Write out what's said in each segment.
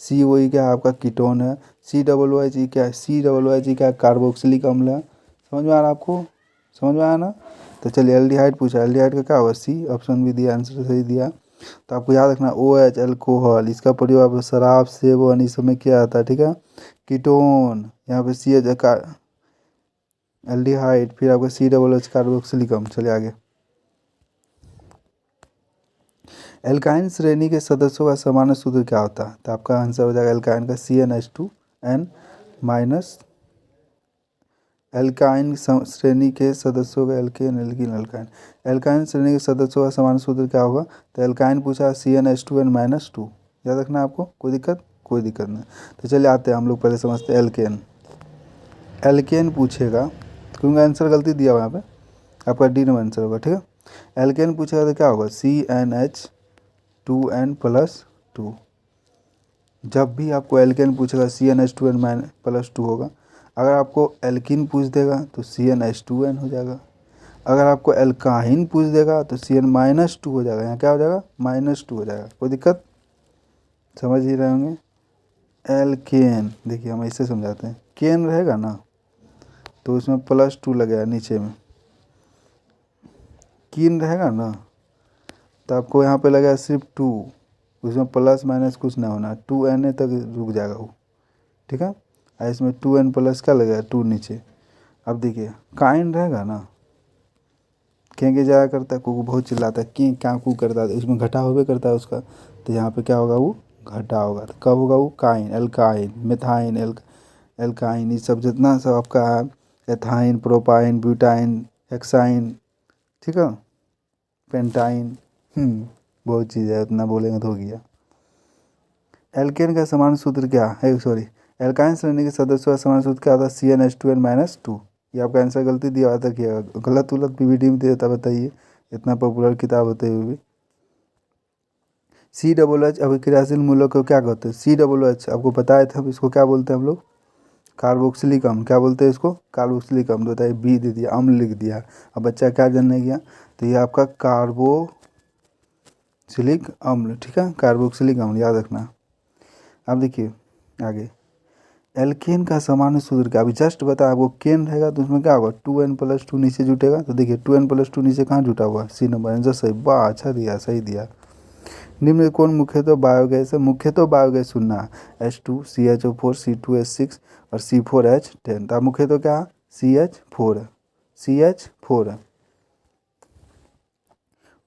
सी ओ ई क्या है आपका कीटोन है, C double O H E क्या है, C double O H E क्या है कार्बोक्सिलिक अम्ल है। समझ में आ रहा है आपको, समझ में आया ना। तो चलिए एल्डिहाइड पूछा, एल्डिहाइड का क्या होगा सी, ऑप्शन भी दिया, आंसर सही दिया। तो आपको याद रखना ओ एच अल्कोहल, इसका प्रयोग आप शराब सेवन इस समय किया जाता है, ठीक है। कीटोन यहाँ पे सी एच एल्डिहाइड, फिर आपका सी डबल एच कार्बोक्सिलिक अम्ल। चलिए आगे। एल्काइन श्रेणी के सदस्यों का सामान्य सूत्र क्या होता है, तो आपका आंसर हो जाएगा एल्काइन का CnH2n माइनस। एल्काइन श्रेणी के सदस्यों का एल्केन एल्किन एल्काइन, एल्काइन श्रेणी के सदस्यों का सामान्य सूत्र क्या होगा, तो एल्काइन पूछा CnH2n-2। याद रखना आपको, कोई दिक्कत, कोई दिक्कत नहीं। तो चलिए आते हैं हम लोग पहले समझते हैं एल्केन। एल्केन पूछेगा क्योंकि आंसर गलती दिया हुआ यहाँ पे, आपका डी नंबर आंसर होगा, ठीक है। एल्केन पूछेगा तो क्या होगा CnH2n+2। जब भी आपको एल्केन पूछेगा CnH2n-2 होगा। अगर आपको एल्किन पूछ देगा तो CnH2n हो जाएगा। अगर आपको एल्काइन पूछ देगा तो Cn-2 हो जाएगा। यहाँ क्या हो जाएगा, -2 हो जाएगा। कोई दिक्कत, समझ ही रहे होंगे। एल्केन देखिए हम ऐसे समझाते हैं, केन रहेगा ना तो उसमें +2 लगेगा नीचे में, कीन रहेगा ना तो आपको यहाँ पे लगेगा सिर्फ 2, उसमें प्लस माइनस कुछ ना होना, 2n तक रुक जाएगा वो, ठीक है। और इसमें 2n प्लस क्या लगेगा 2 नीचे। अब देखिए काइन रहेगा ना, केंगे जाया करता है, कुकू बहुत चिल्लाता है, कि क्या कू करता है, उसमें घटा होवे करता है उसका, तो यहाँ पे क्या होगा वो घटा होगा। तो कब होगा वो काइन, एल्काइन, मिथाइन, एल्काइन, ये सब जितना सब आपका है, एथाइन, प्रोपाइन, ब्यूटाइन, हेक्साइन, ठीक है, पेंटाइन, बहुत चीज़ है, उतना बोलेंगे तो हो गया। एल्केन का समान सूत्र क्या है, सॉरी एल्काइन श्रेणी के सदस्यों का समान सूत्र क्या होता है CnH2n-2। ये आपका आंसर गलती दिया हुआ था, किया गलत उलट पीवीटी में दिया था, बताइए, इतना पॉपुलर किताब होते हुए भी। सी डबल एच अभिक्रियाशील मूल्यों को क्या कहते हैं, सी डबल एच आपको बताया था, इसको क्या बोलते हैं हम लोग, कार्बोक्सिलिक अम्ल। क्या बोलते हैं इसको, कार्बोक्सिलिक अम्ल। बताइए बी दे दिया, अम्ल लिख दिया। अब बच्चा क्या जानने गया, तो ये आपका कार्बोक्सिलिक अम्ल, ठीक है, कार्बोक्सिलिक अम्ल याद रखना। अब देखिए आगे, एल्केन का सामान्य सूत्र क्या, अभी जस्ट बता, आपको केन रहेगा तो उसमें क्या होगा 2n+2 नीचे जुटेगा। तो देखिए 2n+2 नीचे कहाँ जुटा हुआ, सी नंबर आंसर सही, वाह अच्छा दिया, सही दिया। निम्न में कौन मुख्यतः बायोगैस है, मुख्यतः बायोगैस सुनना, H2 CHO4 C2H6 और C4H10। तो मुख्यतः क्या है, CH4 है, CH4 है।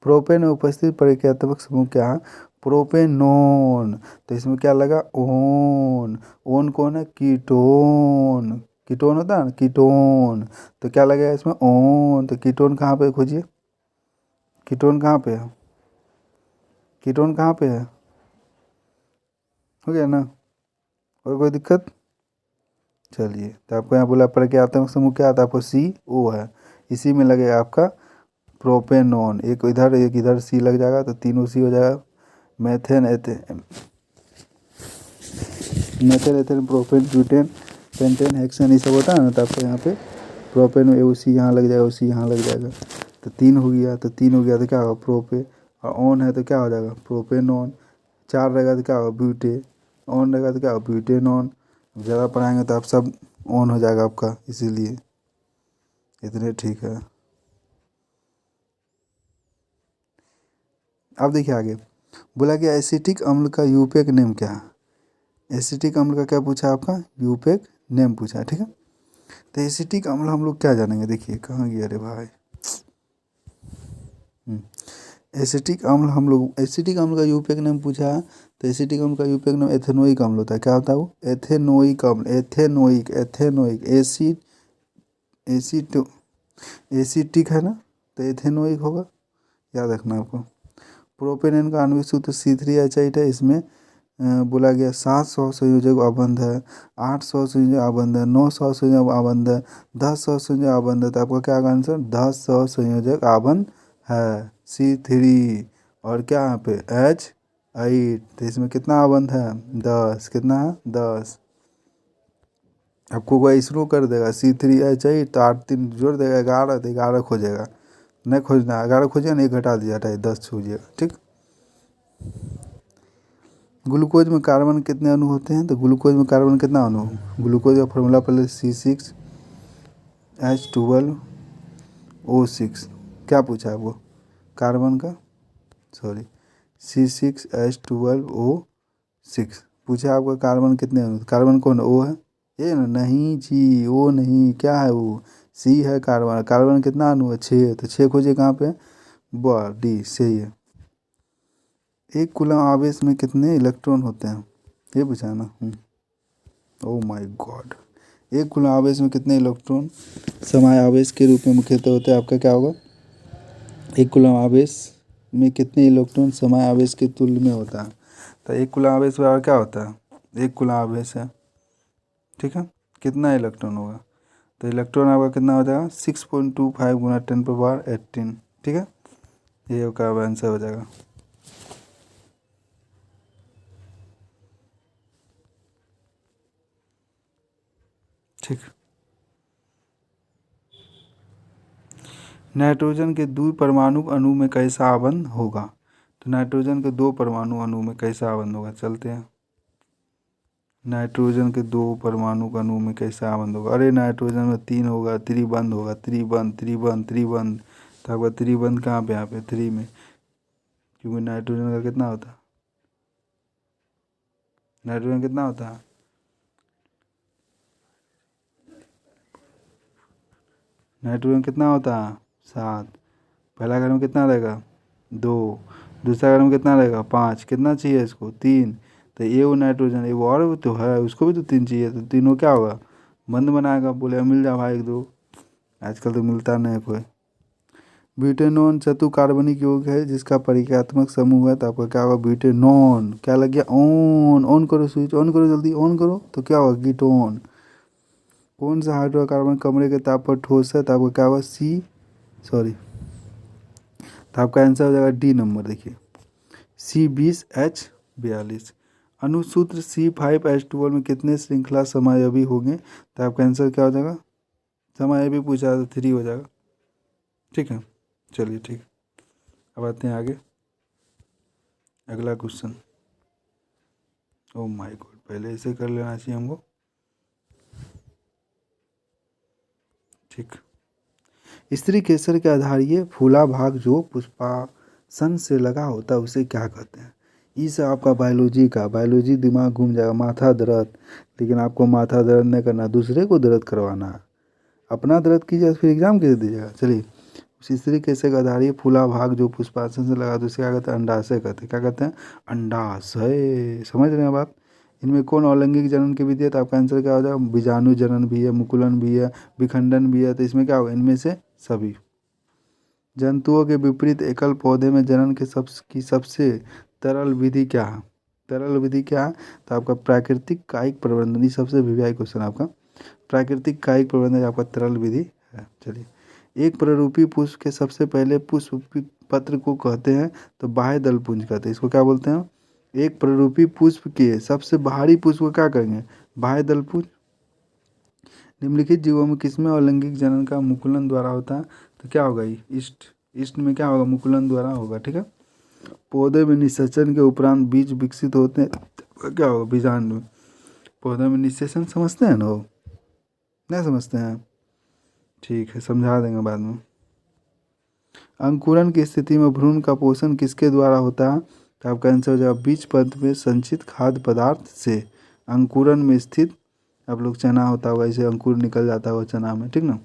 प्रोपेन में उपस्थित प्रक्रियात्मक समूह क्या है, प्रोपेनोन। तो इसमें क्या लगा, ओन, ओन कौन है, कीटोन, कीटोन होता है ना, कीटोन। तो क्या लगेगा इसमें, ओन। तो कीटोन कहाँ पे खोजिए, कीटोन कहाँ पे है, कीटोन कहाँ पे है, हो गया ना, और कोई दिक्कत। चलिए तो आपको यहाँ बोला प्रक्रियात्मक समूह क्या आता है, आपको CO है, इसी में लगेगा आपका प्रोपेनोन, एक इधर C लग जाएगा तो तीनों C हो जाएगा। Methane ethane, methane ethane propane butane pentane hexane, ये सब होता है ना, तो आपको यहाँ पे प्रोपेन में उसी यहाँ लग जाएगा, उसी यहाँ लग जाएगा। तो 3 हो गया, तो 3 हो गया तो क्या होगा प्रोपे, और ऑन है तो क्या हो जाएगा प्रोपेनॉन। 4 रहेगा तो क्या होगा ब्यूटे, ऑन रहेगा तो क्या होगा ब्यूटेनॉन। ज़्यादा पढ़ाएंगे तो आप सब ऑन हो जाएगा आपका, इसीलिए इतने ठीक है। अब देखिए आगे, बोला कि एसिटिक अम्ल का यूपेक नेम क्या है, एसिटिक अम्ल का क्या पूछा आपका, यूपेक नेम पूछा है, ठीक है। तो एसिटिक अम्ल हम लोग क्या जानेंगे, देखिए कहाँ गया रे भाई, एसिटिक अम्ल हम लोग, एसिटिक अम्ल का यूपेक नेम पूछा है। तो एसिटिक अम्ल का यूपेक नेम एथेनोइक अम्ल होता है। क्या होता है वो, एथेनोइक अम्ल, एथेनोइक, एथेनोइक, एसिड एसिटिक है ना, तो एथेनोइक होगा, याद रखना आपको। प्रोपेनॉन का आणविक सूत्र C3H8 है। इसमें बोला गया 700 संयोजक आबंध है, 800 संयोजक आबंध है, 900 संयोजक आबंध है, 10 संयोजक आबंध है। तो आपका क्या आंसर 10 संयोजक आबंध है, C3। और क्या यहाँ पे H8, तो इसमें कितना आबंध है 10, कितना है 10। आपको कोई इसरो कर देगा C3H8 तो 8 3 जोड़ देगा 11, तो 11 खोजेगा, नहीं खोजना 11 खोजिए, नहीं घटा दिया 10 खोजिएगा, ठीक। ग्लूकोज में कार्बन कितने अणु होते हैं? तो ग्लूकोज में कार्बन कितना अणु? ग्लूकोज का फॉर्मूला पहले C6H12O6। क्या पूछा है वो? कार्बन का, सॉरी, C6H12O6 पूछा आपका। कार्बन कितने अणु? कार्बन कौन? O है ये ना? नहीं जी, O नहीं, क्या है वो? C है कार्बन। कार्बन कितना अणु है? 6। तो 6 खोजिए कहाँ पे? वाह, डी सही है। एक कूलम आवेश में कितने इलेक्ट्रॉन होते हैं? ये पूछा है ना। Oh my God. एक कूलम आवेश में कितने इलेक्ट्रॉन समय आवेश के रूप में मुख्यतः होते हैं? आपका क्या होगा? एक कूलम आवेश में कितने इलेक्ट्रॉन समय आवेश के तुल्य में होता है? तो एक कूलम आवेश बराबर क्या होता है? एक कूलम आवेश है, ठीक है, कितना इलेक्ट्रॉन होगा? तो इलेक्ट्रॉन आपका कितना हो जाएगा? 6.25 गुना 10⁻18, ठीक है, ये आपका आंसर हो जाएगा। ठीक। नाइट्रोजन के द्विपरमाणु अणु में कैसा आबंध होगा? तो नाइट्रोजन के 2 परमाणु अणु में कैसा आबंध होगा? चलते हैं। नाइट्रोजन के 2 परमाणु अणु में कैसा आबंध होगा? अरे नाइट्रोजन में 3 होगा, त्रिबंध होगा, त्रिबंध त्रिबंध त्रिबंध। तो आपका त्रिबंध कहाँ पे? यहाँ पे 3 में, क्योंकि नाइट्रोजन का कितना होता है? नाइट्रोजन कितना होता है? नाइट्रोजन कितना होता है? 7। पहला घर में कितना रहेगा? 2। दूसरा घर में कितना रहेगा? 5। कितना चाहिए इसको? 3। तो ये वो नाइट्रोजन, ये वो और भी तो है, उसको भी तो 3 चाहिए। तो तीनों क्या होगा? बंद बनाएगा, बोले मिल जा भाई 1-2। आजकल तो मिलता नहीं है कोई। ब्यूटेनॉन चतुर्कार्बनिक यौगिक है जिसका परिचयात्मक समूह है। तो आपका क्या होगा? ब्यूटेनॉन। क्या लग गया? ऑन। ऑन करो स्विच, ऑन करो, जल्दी ऑन करो। तो क्या होगा? कीटोन। कौन सा हाइड्रोकार्बन कमरे के ताप पर ठोस है? तो आपका क्या होगा? सॉरी, तो आपका आंसर हो जाएगा डी नंबर। देखिए C20H42। अनुसूत्र C5H12 में कितने श्रृंखला समायवी होंगे? तो आपका आंसर क्या हो जाएगा? समायवी पूछा तो 3 हो जाएगा, ठीक है। चलिए ठीक, अब आते हैं आगे अगला क्वेश्चन। ओह माय गॉड, पहले इसे कर लेना चाहिए हमको, ठीक। स्त्री केसर के आधारीय फूला भाग जो पुष्पासन से लगा होता है उसे क्या कहते हैं? इस आपका बायोलॉजी दिमाग घूम जाएगा। माथा दर्द, लेकिन आपको माथा दर्द नहीं करना, दूसरे को दर्द करवाना है। अपना दर्द कीजिए फिर एग्जाम कैसे दीजिएगा। चलिए, उस स्त्री केसर का आधारीय फूला भाग जो पुष्पासन से लगा तो उसे क्या कहते हैं? अंडाशय कहते हैं। क्या कहते हैं? अंडाशय। समझ रहे हैं बात? इनमें कौन अलैंगिक जनन की विधि है? तो आपका आंसर क्या हो जाएगा? बीजाणु जनन भी है, मुकुलन भी है, विखंडन भी है। तो इसमें क्या होगा? इनमें से सभी। जंतुओं के विपरीत एकल पौधे में जनन की सबसे तरल विधि क्या है? तरल विधि क्या है? तो आपका प्राकृतिक कायिक प्रबंधन। ये सबसे वीवीआई क्वेश्चन आपका। प्राकृतिक कायिक प्रबंधन आपका तरल विधि है। चलिए, एक प्ररूपी पुष्प के सबसे पहले पुष्प पत्र को कहते हैं तो बाह्य दल पुंज कहते हैं। इसको क्या बोलते हैं? एक प्ररूपी पुष्प के सबसे बाहरी पुष्प को क्या कहेंगे? बाह्य दल पुंज। निम्नलिखित जीवों में किसमें अलैंगिक जनन का मुकुलन द्वारा होता है? तो क्या होगा? ये ईस्ट में क्या होगा? मुकुलन द्वारा होगा, ठीक है। पौधे में निषेचन के उपरांत बीज विकसित होते हैं तो क्या होगा? बीजांड। पौधे में निषेचन समझते हैं ना? वो नहीं समझते हैं? ठीक है, समझा देंगे बाद में। अंकुरन की स्थिति में भ्रूण का पोषण किसके द्वारा होता है? तो आपका आंसर हो जाएगा बीज पद में संचित खाद्य पदार्थ से। अंकुरन में स्थित आप लोग चना होता होगा, इसे अंकुर निकल जाता होगा चना में, ठीक ना।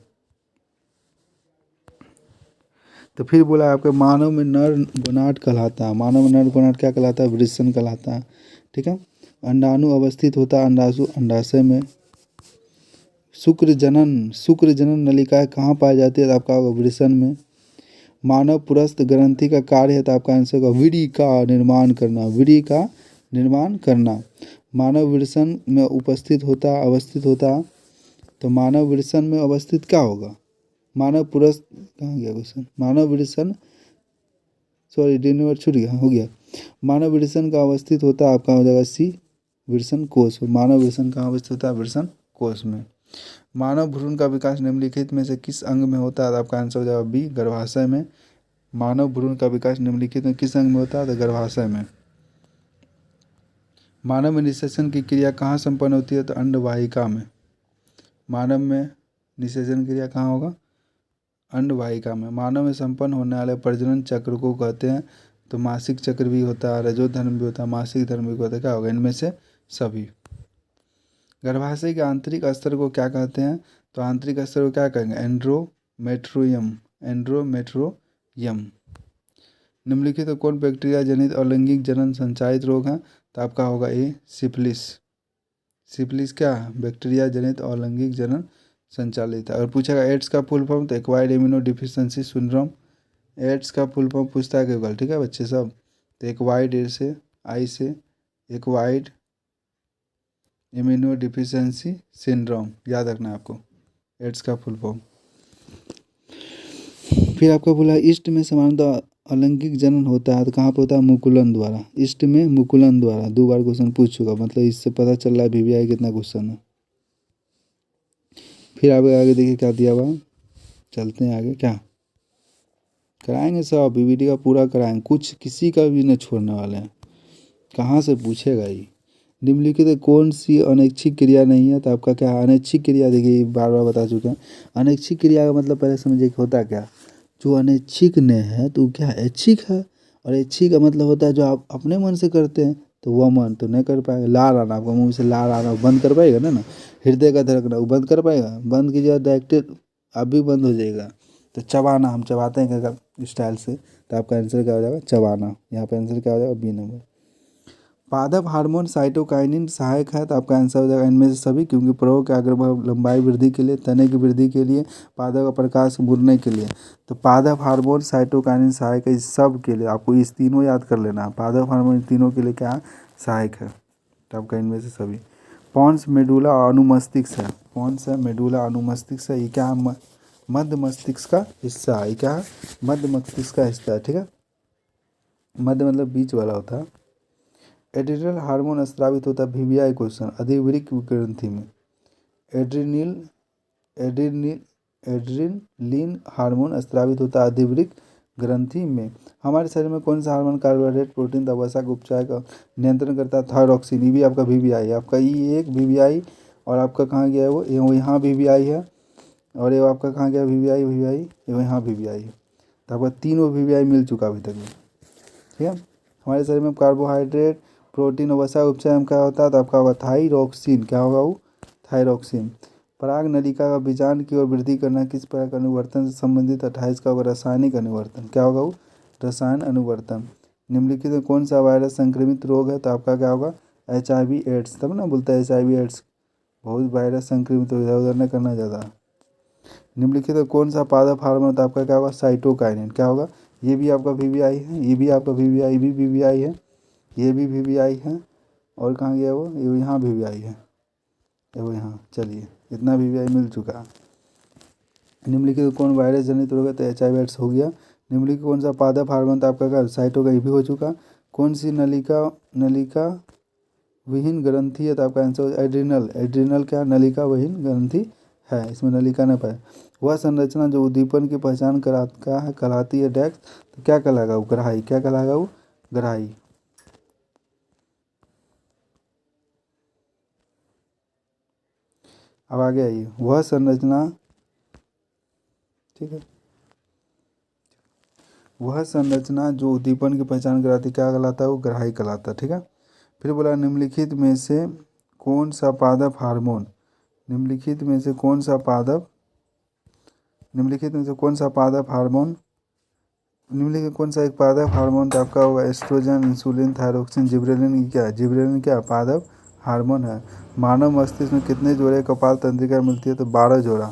तो फिर बोला आपके मानव में नर गोनाड कहलाता है। मानव में नर गोनाड क्या कहलाता है? वृषण कहलाता है, ठीक है। अंडाणु अवस्थित होता है अंडाशु अंडाशय में। शुक्र जनन नलिकाएं कहाँ पाई जाती है? तो आपका होगा वृषण में। मानव पुरस्थ ग्रंथि का कार्य है तो आपका आंसर होगा वीर्य का निर्माण करना। वीर्य का निर्माण करना। मानव वृषण में अवस्थित होता तो मानव वृषण में अवस्थित क्या होगा? मानव पुरस्थ, कहाँ गया क्वेश्चन? मानव वृषण, सॉरी डी नंबर छूट गया, हो गया। मानव वृषण का अवस्थित होता आपका हो जाएगा C वृषण कोष। मानव वृषण कहाँ अवस्थित होता है? वृषण कोष में। मानव भ्रूण का विकास निम्नलिखित में से किस अंग में होता है? तो आपका आंसर हो जाएगा B गर्भाशय में। मानव भ्रूण का विकास निम्नलिखित में किस अंग में होता है? तो गर्भाशय में। मानव में निषेचन की क्रिया कहाँ संपन्न होती है? तो अंडवाहिका में। मानव में निषेचन क्रिया कहाँ होगा? अंडवाहिका में। मानव में संपन्न होने वाले प्रजनन चक्र को कहते हैं, तो मासिक चक्र भी होता है, रजोधर्म भी होता है, मासिक धर्म भी होता है। क्या होगा? इनमें से सभी। गर्भाशय के आंतरिक स्तर को क्या कहते हैं? तो आंतरिक स्तर को क्या कहेंगे? एंड्रोमेट्रियम। एंड्रोमेट्रियम। निम्नलिखित तो कौन बैक्टीरिया जनित अलैंगिक जनन संचालित रोग है? तो आपका होगा ए सिफिलिस। सिफिलिस क्या है? बैक्टीरिया जनित अलैंगिक जनन संचालित है। अगर पूछेगा एड्स का फुल फॉर्म, तो acquired immuno deficiency syndrome. AIDS का फुल फॉर्म पूछता है केवल, ठीक है बच्चे सब। तो एक्वायर्ड ए से आई से एक्वायर्ड इम्यूनो डिफिशियंसी सिंड्रोम, याद रखना है आपको एड्स का फुल फॉर्म। फिर आपका बोला ईस्ट में सामान्यतः अलैंगिक जनन होता है, तो कहाँ पे होता है? मुकुलन द्वारा। ईस्ट में मुकुलन द्वारा 2 बार क्वेश्चन पूछ चुका, मतलब इससे पता चल रहा है वीवीआई कितना क्वेश्चन है। फिर आगे देखिए क्या दिया हुआ, चलते हैं आगे। क्या कराएंगे? सब वीवीडी का पूरा कराएंगे, कुछ किसी का भी नहीं छोड़ने वाले हैं। कहाँ से पूछेगा ये? निम्नलिखित कौन सी अनैच्छिक क्रिया नहीं है? तो आपका क्या अनैच्छिक क्रिया, देखिए बार बार बता चुके हैं। अनैच्छिक क्रिया का मतलब पहले समझिए कि होता क्या। जो अनैच्छिक ने है तो क्या ऐच्छिक है, और ऐच्छिक का मतलब होता है जो आप अपने मन से करते हैं, तो वह मन तो नहीं कर पाएगा। लार आना, आपका मुंह से लार आना बंद कर पाएगा ना? हृदय का धड़कना वो बंद कर पाएगा? बंद कीजिएगा डायरेक्ट आप भी बंद हो जाएगा। तो चबाना, हम चबाते हैं क्या स्टाइल से, तो आपका आंसर क्या हो जाएगा? चबाना। यहाँ पे आंसर क्या हो जाएगा? B number. पादप हार्मोन साइटोकाइनिन सहायक है, तो आपका आंसर हो जाएगा इनमें से सभी, क्योंकि प्रयोग के अग्र लंबाई वृद्धि के लिए, तने की वृद्धि के लिए, पादप का प्रकाश मुड़ने के लिए। तो पादप हार्मोन साइटोकाइनिन सहायक है इस सब के लिए। आपको इस तीनों याद कर लेना है, पादप हार्मोन तीनों के लिए क्या सहायक है, तो आपका इनमें से सभी। पॉन्स मेडुला अनुमस्तिष्क है। पॉन्स है मेडुला अनुमस्तिष्क है, ये क्या है? मध्य मस्तिष्क का हिस्सा है। ये क्या है? मध्य मस्तिष्क का हिस्सा है, ठीक है। मध्य मतलब बीच वाला होता है। एड्रिनल हार्मोन स्रावित होता है वीवीआई क्वेश्चन अधिवृक्क ग्रंथि में। एड्रिनिल एड्रिनिल एड्रिनलिन हार्मोन स्रावित होता है अधिवृक्क ग्रंथि में। हमारे शरीर में कौन सा हार्मोन कार्बोहाइड्रेट प्रोटीन दवसा का उपचार का नियंत्रण करता है? थायरॉक्सिन। ये भी आपका वीवीआई है। आपका ये एक वीवीआई, और आपका कहाँ गया है वो यहाँ वीवीआई है, और ये आपका कहाँ गया वीवीआई ये यहाँ वीवीआई है। तो आपका तीनों वीवीआई मिल चुका अभी तक में, ठीक है। हमारे शरीर में कार्बोहाइड्रेट प्रोटीन और वसा उपचार में क्या होता है? तो आपका होगा थायरॉक्सिन। क्या होगा वो? थायरॉक्सिन। पराग नलिका का बीजांड की ओर वृद्धि करना किस प्रकार का अनुवर्तन से संबंधित? 28 का होगा रासायनिक अनुवर्तन। क्या होगा वो? रसायन अनुवर्तन। निम्नलिखित में कौन सा वायरस संक्रमित रोग है? तो आपका क्या होगा? HIV AIDS. तब ना बोलता है HIV एड्स, बहुत वायरस संक्रमित हो, इधर उधर नहीं करना ज़्यादा। निम्नलिखित में कौन सा पादप हार्मोन? तो आपका क्या होगा? साइटोकाइनिन। क्या होगा? ये भी आपका वीवीआई है, ये भी आपका वीवीआई भी वीवीआई है, ये भी वीवीआई है, और कहाँ गया वो? ये यहाँ वीवीआई है, ये वो यहाँ। चलिए इतना वीवीआई मिल चुका है। निम्नलिखित कौन वायरस जनित रोग है? तो HIV एड्स हो गया। निम्नलिखित कौन सा पादप हार्मोन? तो आपका क्या? साइटोकाइन भी हो चुका। कौन सी नलिका विहीन ग्रंथि है? तो आपका आंसर एड्रिनल। एड्रिनल क्या? नलिका विहीन ग्रंथि है, इसमें नलिका न पाए। वह संरचना जो उद्दीपन की पहचान कहलाती है डैक्स, तो क्या कहलाएगा वो? ग्राही। क्या कहलाएगा वो? ग्राही। अब आगे आइए, वह संरचना, ठीक है, वह संरचना जो उद्दीपन की पहचान कराती क्या कहलाता है? वो ग्राही कहलाता है, ठीक है। फिर बोला निम्नलिखित में से कौन सा पादप हार्मोन, निम्नलिखित में से कौन सा पादप हार्मोन, निम्नलिखित कौन सा एक पादप हार्मोन? तो आपका होगा एस्ट्रोजन, इंसुलिन, थायरोक्सिन, जिबरेलिन। क्या है? जिबरेलिन क्या पादप हार्मोन है। मानव मस्तिष्क में कितने जोड़े कपाल तंत्रिका मिलती है? तो 12 जोड़ा।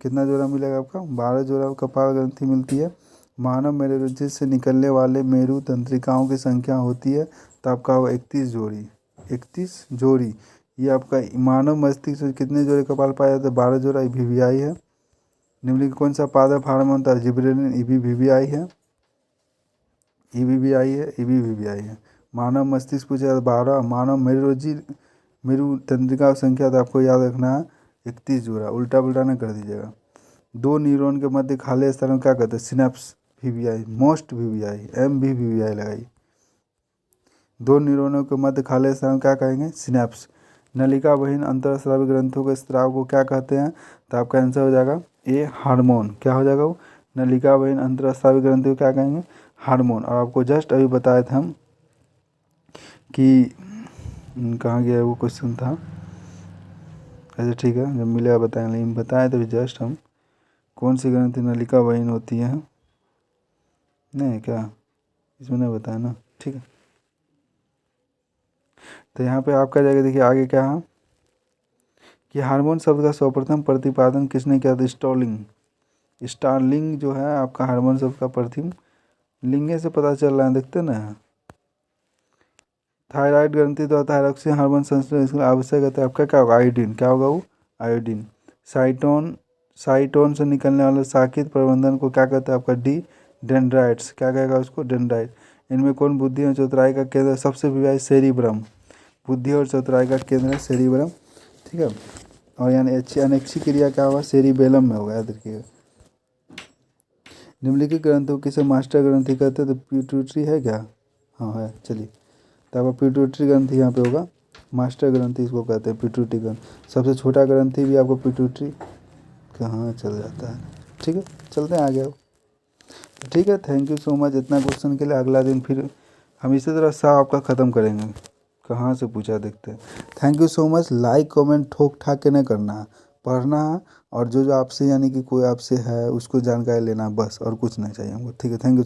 कितना जोड़ा मिलेगा आपका? 12 जोड़ा कपाल ग्रंथि मिलती है। मानव मेरुरज्जु से निकलने वाले मेरु तंत्रिकाओं की संख्या होती है, तो आपका होगा 31 जोड़ी। 31 जोड़ी। ये आपका मानव मस्तिष्क में कितने जोड़े कपाल पाए जाते हैं? 12 जोड़ा। ये वीवीआई है। निम्नलिखित कौन सा पादप हार्मोन था? जिबरेलिन। ये भी वीवीआई है, ये भी वीवीआई है, ये भी वीवीआई है। मानव मस्तिष्क पूछा तो 12। मानव मेरु तंत्रिका संख्या तो आपको याद रखना है 31 जोड़ा, उल्टा पुल्टा ना कर दीजिएगा। 2 न्यूरॉन के मध्य खाली स्थान में क्या कहते हैं? सिनेप्स। वीवीआई। मोस्ट वीवीआई, एम भी वीवीआई लगाई। दो न्यूरॉनों के मध्य खाली स्थान क्या कहेंगे? सिनेप्स। नलिका विहीन अंतःस्रावी ग्रंथों के स्राव को क्या कहते हैं? तो आपका आंसर हो जाएगा ए हार्मोन। क्या हो जाएगा वो? नलिका विहीन अंतःस्रावी ग्रंथि को क्या कहेंगे? हार्मोन। और आपको जस्ट अभी बताए थे हम कि कहाँ गया वो क्वेश्चन था। अच्छा ठीक है, जब मिलेगा बताएंगे, लेकिन बताए तो जस्ट हम कौन सी ग्रंथि नलिका विहीन होती है। नहीं क्या इसमें नहीं बताया ना? ठीक है, तो यहाँ पे आपका जाएगा। देखिए आगे क्या है कि हार्मोन शब्द का सर्वप्रथम प्रतिपादन किसने किया था? स्टॉर्लिंग। स्टार्लिंग जो है आपका हार्मोन शब्द का प्रथम लिंगे से पता चल रहा है, देखते ना। थायराइड ग्रंथि द्वारा थायरॉक्सिन हार्मोन संश्लेषण इसके लिए आवश्यक है, तो आपका क्या होगा? आयोडीन। क्या होगा वो? आयोडीन। साइटोन से निकलने वाले शाखित प्रबंधन को क्या कहते हैं? आपका डी डेंड्राइट्स। क्या कहेगा उसको? डेंड्राइट। इनमें कौन बुद्धि और चतुराई का केंद्र? सबसे विवाह सेरिब्रम। बुद्धि और चतुराई का केंद्र है सेरिब्रम। ठीक है, और यानी अनैच्छिक क्रिया क्या होगा? सेरिबेलम में होगा, याद रखिएगा। निम्नलिखित ग्रंथों किसे मास्टर ग्रंथि कहते हैं? तो पिट्यूटरी है क्या? हाँ है, चलिए। तो आपका पिट्यूटरी ग्रंथि यहाँ पे होगा, मास्टर ग्रंथि इसको कहते हैं, पिट्यूटरी ग्रंथि। सबसे छोटा ग्रंथि भी आपको पिट्यूटरी कहाँ चल जाता है। ठीक है, चलते हैं आगे। ठीक है, थैंक यू सो मच इतना क्वेश्चन के लिए। अगला दिन फिर हम इसी तरह सा आपका ख़त्म करेंगे। कहाँ से पूछा देखते हैं। Thank you so much. Like comment ठोक ठाक के नहीं करना है, पढ़ना है, और जो जो आपसे यानी कि कोई आपसे है उसको जानकारी लेना है बस, और कुछ नहीं चाहिए हमको। ठीक है, थैंक यू।